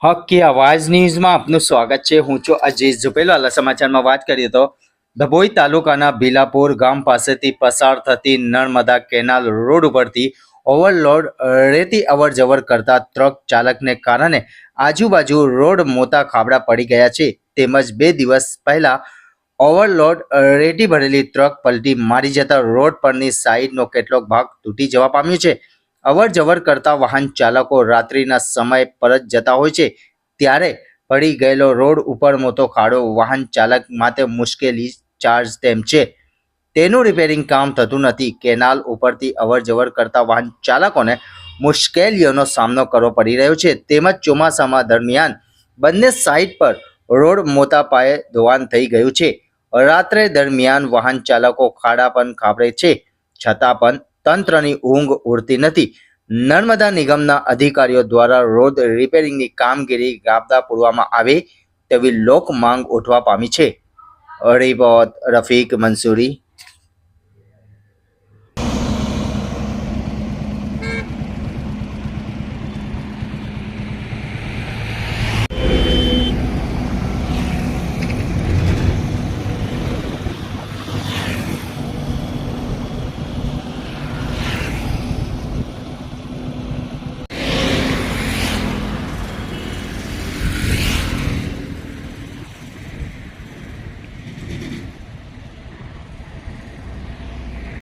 હક की आवाज ન્યૂઝમાં આપનું સ્વાગત છે। હું છું અજીત ઝુપેલ। હાલ સમાચારમાં વાત કરીએ તો ડભોઈ તાલુકાના ભીલાપુર ગામ પાસેથી પસાર થતી નર્મદા કેનાલ રોડ ઉપરથી ઓવરલોડ રેતી અવર જવર કરતા ટ્રક ચાલકને કારણે આજુબાજુ રોડ મોટા ખાબડા પડી ગયા છે। તેમજ 2 દિવસ પહેલા ઓવરલોડ રેતી ભરેલી ટ્રક પલટી મારી જતા રોડ પરની સાઈડનો કેટલોક ભાગ તૂટી જવા પામ્યો છે। અવર જવર કરતા વાહન ચાલકો રાત્રિના સમય પરત જતા હોય છે ત્યારે પડી ગયેલો રોડ ઉપર મોટો ખાડો વાહન ચાલક માટે મુશ્કેલી ચાર્જ તેમ છે। તેનું રિપેરિંગ કામ થતું નથી। કેનાલ ઉપરથી અવર જવર કરતા વાહન ચાલકોને મુશ્કેલીઓનો સામનો કરવો પડી રહ્યો છે। તેમજ ચોમાસામાં દરમિયાન બંને સાઈડ પર રોડ મોટા પાયે ધોવાણ થઈ ગયું છે। રાત્રે દરમિયાન વાહન ચાલકો ખાડા પણ ખાબડે છે છતાં પણ તંત્રની ઊંઘ ઉડતી નથી। નર્મદા નિગમના અધિકારીઓ દ્વારા રોડ રિપેરિંગની કામગીરી ગાબડા પૂરવામાં આવે તેવી લોક માંગ ઉઠવા પામી છે। રિપોર્ટ રફીક મંસૂરી।